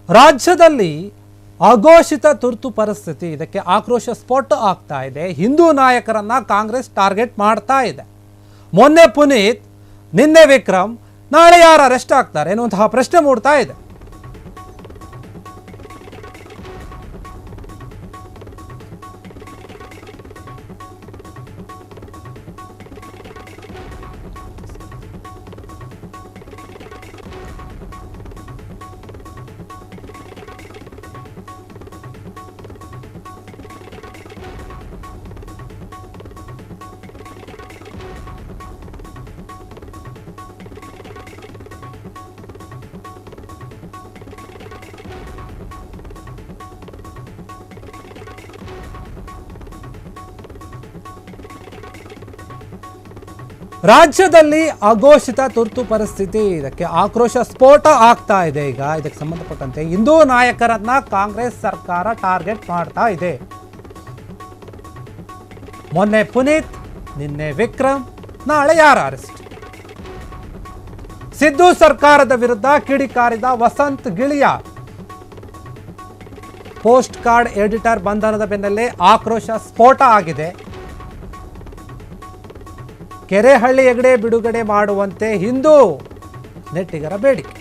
ರಾಜ್ಯದಲ್ಲಿ ಅಘೋಷಿತ ತುರ್ತು ಪರಿಸ್ಥಿತಿ, ಇದಕ್ಕೆ ಆಕ್ರೋಶ ಸ್ಫೋಟ ಆಗ್ತಾ ಇದೆ. ಹಿಂದೂ ನಾಯಕರನ್ನ ಕಾಂಗ್ರೆಸ್ ಟಾರ್ಗೆಟ್ ಮಾಡ್ತಾ ಇದೆ. ಮೊನ್ನೆ ಪುನೀತ್, ನಿನ್ನೆ ವಿಕ್ರಮ್, ನಾಳೆ ಯಾರು ಅರೆಸ್ಟ್ ಆಗ್ತಾರೆ ಎನ್ನುವಂತಹ ಪ್ರಶ್ನೆ ಮೂಡ್ತಾ ಇದೆ. ರಾಜ್ಯದಲ್ಲಿ ಅಘೋಷಿತ ತುರ್ತು ಪರಿಸ್ಥಿತಿ, ಇದಕ್ಕೆ ಆಕ್ರೋಶ ಸ್ಫೋಟ ಆಗ್ತಾ ಇದೆ. ಈಗ ಇದಕ್ಕೆ ಸಂಬಂಧಪಟ್ಟಂತೆ ಹಿಂದೂ ನಾಯಕರನ್ನ ಕಾಂಗ್ರೆಸ್ ಸರ್ಕಾರ ಟಾರ್ಗೆಟ್ ಮಾಡ್ತಾ ಇದೆ. ಮೊನ್ನೆ ಪುನೀತ್, ನಿನ್ನೆ ವಿಕ್ರಮ್, ನಾಳೆ ಯಾರ ಅರೆಸ್ಟ್? ಸಿದ್ದು ಸರ್ಕಾರದ ವಿರುದ್ಧ ಕಿಡಿಕಾರಿದ Vasanth Giliyar. Post card editor ಬಂಧನದ ಬೆನ್ನಲ್ಲೇ ಆಕ್ರೋಶ ಸ್ಫೋಟ ಆಗಿದೆ. ಕೆರೆಹಳ್ಳಿ ಹೆಗಡೆ ಬಿಡುಗಡೆ ಮಾಡುವಂತೆ ಹಿಂದೂ ನೆಟ್ಟಿಗರ ಬೇಡಿಕೆ.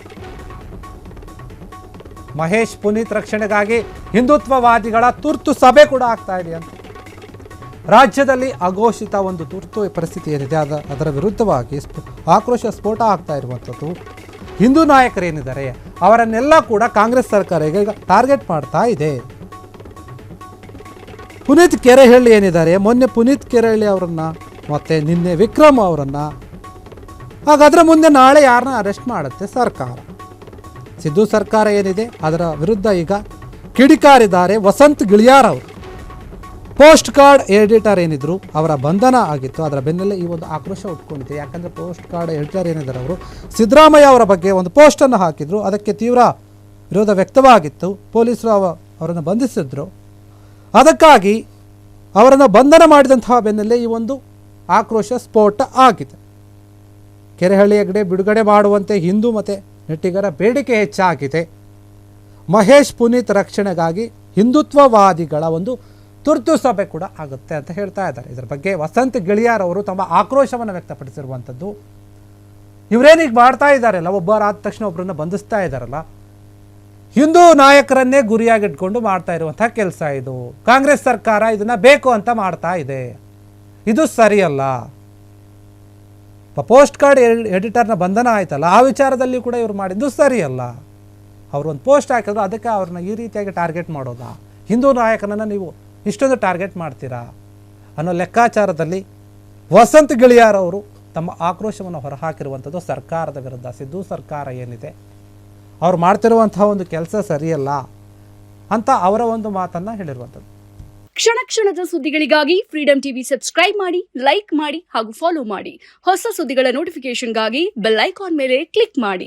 ಮಹೇಶ್ ಪುನೀತ್ ರಕ್ಷಣೆಗಾಗಿ ಹಿಂದುತ್ವವಾದಿಗಳ ತುರ್ತು ಸಭೆ ಕೂಡ ಆಗ್ತಾ ಇದೆ ಅಂತ. ರಾಜ್ಯದಲ್ಲಿ ಅಘೋಷಿತ ಒಂದು ತುರ್ತು ಪರಿಸ್ಥಿತಿ ಏನಿದೆ ಅದರ ವಿರುದ್ಧವಾಗಿ ಆಕ್ರೋಶ ಸ್ಫೋಟ ಆಗ್ತಾ ಇರುವಂಥದ್ದು. ಹಿಂದೂ ನಾಯಕರೇನಿದ್ದಾರೆ ಅವರನ್ನೆಲ್ಲ ಕೂಡ ಕಾಂಗ್ರೆಸ್ ಸರ್ಕಾರ ಈಗ ಟಾರ್ಗೆಟ್ ಮಾಡ್ತಾ ಇದೆ. ಪುನೀತ್ ಕೆರೆಹಳ್ಳಿ ಏನಿದ್ದಾರೆ, ಮೊನ್ನೆ ಪುನೀತ್ ಕೆರೆಹಳ್ಳಿ ಅವರನ್ನ ಮತ್ತು ನಿನ್ನೆ ವಿಕ್ರಮ್ ಅವರನ್ನು, ಹಾಗಾದರೆ ಮುಂದೆ ನಾಳೆ ಯಾರನ್ನ ಅರೆಸ್ಟ್ ಮಾಡುತ್ತೆ ಸರ್ಕಾರ? ಸಿದ್ದು ಸರ್ಕಾರ ಏನಿದೆ ಅದರ ವಿರುದ್ಧ ಈಗ ಕಿಡಿಕಾರಿದ್ದಾರೆ ವಸಂತ್ ಗಿಳಿಯಾರ್ ಅವರು. ಪೋಸ್ಟ್ ಕಾರ್ಡ್ ಎಡಿಟರ್ ಏನಿದ್ರು ಅವರ ಬಂಧನ ಆಗಿತ್ತು, ಅದರ ಬೆನ್ನಲ್ಲೇ ಈ ಒಂದು ಆಕ್ರೋಶ ಉಟ್ಕೊಂಡಿದೆ. ಯಾಕಂದರೆ ಪೋಸ್ಟ್ ಕಾರ್ಡ್ ಎಡಿಟರ್ ಏನಿದ್ದಾರೆ ಅವರು ಸಿದ್ದರಾಮಯ್ಯ ಅವರ ಬಗ್ಗೆ ಒಂದು ಪೋಸ್ಟನ್ನು ಹಾಕಿದ್ರು, ಅದಕ್ಕೆ ತೀವ್ರ ವಿರೋಧ ವ್ಯಕ್ತವಾಗಿತ್ತು. ಪೊಲೀಸರು ಅವರನ್ನು ಬಂಧಿಸಿದ್ರು. ಅದಕ್ಕಾಗಿ ಅವರನ್ನು ಬಂಧನ ಮಾಡಿದಂತಹ ಬೆನ್ನಲ್ಲೇ ಈ ಒಂದು ಆಕ್ರೋಶ ಸ್ಫೋಟ ಆಗಿದೆ. ಕೆರೆಹಳ್ಳಿ ಹೆಗಡೆ ಬಿಡುಗಡೆ ಮಾಡುವಂತೆ ಹಿಂದೂ ಮತ್ತು ನೆಟ್ಟಿಗರ ಬೇಡಿಕೆ ಹೆಚ್ಚಾಗಿದೆ. ಮಹೇಶ್ ಪುನೀತ್ ರಕ್ಷಣೆಗಾಗಿ ಹಿಂದುತ್ವವಾದಿಗಳ ಒಂದು ತುರ್ತು ಸಭೆ ಕೂಡ ಆಗುತ್ತೆ ಅಂತ ಹೇಳ್ತಾ ಇದ್ದಾರೆ. ಇದರ ಬಗ್ಗೆ ವಸಂತ್ ಗಿಳಿಯಾರ್ ಅವರು ತಮ್ಮ ಆಕ್ರೋಶವನ್ನು ವ್ಯಕ್ತಪಡಿಸಿರುವಂಥದ್ದು. ಇವರೇನೀಗ ಮಾಡ್ತಾ ಇದ್ದಾರಲ್ಲ, ಒಬ್ಬರಾದ ತಕ್ಷಣ ಒಬ್ಬರನ್ನ ಬಂಧಿಸ್ತಾ ಇದ್ದಾರಲ್ಲ, ಹಿಂದೂ ನಾಯಕರನ್ನೇ ಗುರಿಯಾಗಿಟ್ಕೊಂಡು ಮಾಡ್ತಾ ಇರುವಂತಹ ಕೆಲಸ ಇದು. ಕಾಂಗ್ರೆಸ್ ಸರ್ಕಾರ ಇದನ್ನ ಬೇಕು ಅಂತ ಮಾಡ್ತಾ ಇದೆ. ಇದು ಸರಿಯಲ್ಲ. ಪೋಸ್ಟ್ ಕಾರ್ಡ್ ಎಡಿಟರ್ನ ಬಂಧನ ಆಯ್ತಲ್ಲ, ಆ ವಿಚಾರದಲ್ಲಿ ಕೂಡ ಇವರು ಮಾಡಿದ್ದು ಸರಿಯಲ್ಲ. ಅವರು ಒಂದು ಪೋಸ್ಟ್ ಹಾಕಿದ್ರು, ಅದಕ್ಕೆ ಅವ್ರನ್ನ ಈ ರೀತಿಯಾಗಿ ಟಾರ್ಗೆಟ್ ಮಾಡೋದಾ? ಹಿಂದೂ ನಾಯಕನನ್ನು ನೀವು ಇಷ್ಟೊಂದು ಟಾರ್ಗೆಟ್ ಮಾಡ್ತೀರಾ ಅನ್ನೋ ಲೆಕ್ಕಾಚಾರದಲ್ಲಿ ವಸಂತ್ ಗಿಳಿಯಾರ್ ಅವರು ತಮ್ಮ ಆಕ್ರೋಶವನ್ನು ಹೊರಹಾಕಿರುವಂಥದ್ದು ಸರ್ಕಾರದ ವಿರುದ್ಧ. ಸಿದ್ದು ಸರ್ಕಾರ ಏನಿದೆ ಅವ್ರು ಮಾಡ್ತಿರುವಂತಹ ಒಂದು ಕೆಲಸ ಸರಿಯಲ್ಲ ಅಂತ ಅವರ ಒಂದು ಮಾತನ್ನು ಹೇಳಿರುವಂಥದ್ದು. ಕ್ಷಣ ಕ್ಷಣದ ಸುದ್ದಿಗಳಿಗಾಗಿ ಫ್ರೀಡಂ ಟಿವಿ ಸಬ್ಸ್ಕ್ರೈಬ್ ಮಾಡಿ, ಲೈಕ್ ಮಾಡಿ ಹಾಗೂ ಫಾಲೋ ಮಾಡಿ. ಹೊಸ ಸುದ್ದಿಗಳ ನೋಟಿಫಿಕೇಶನ್ಗಾಗಿ ಬೆಲ್ ಐಕಾನ್ ಮೇಲೆ ಕ್ಲಿಕ್ ಮಾಡಿ.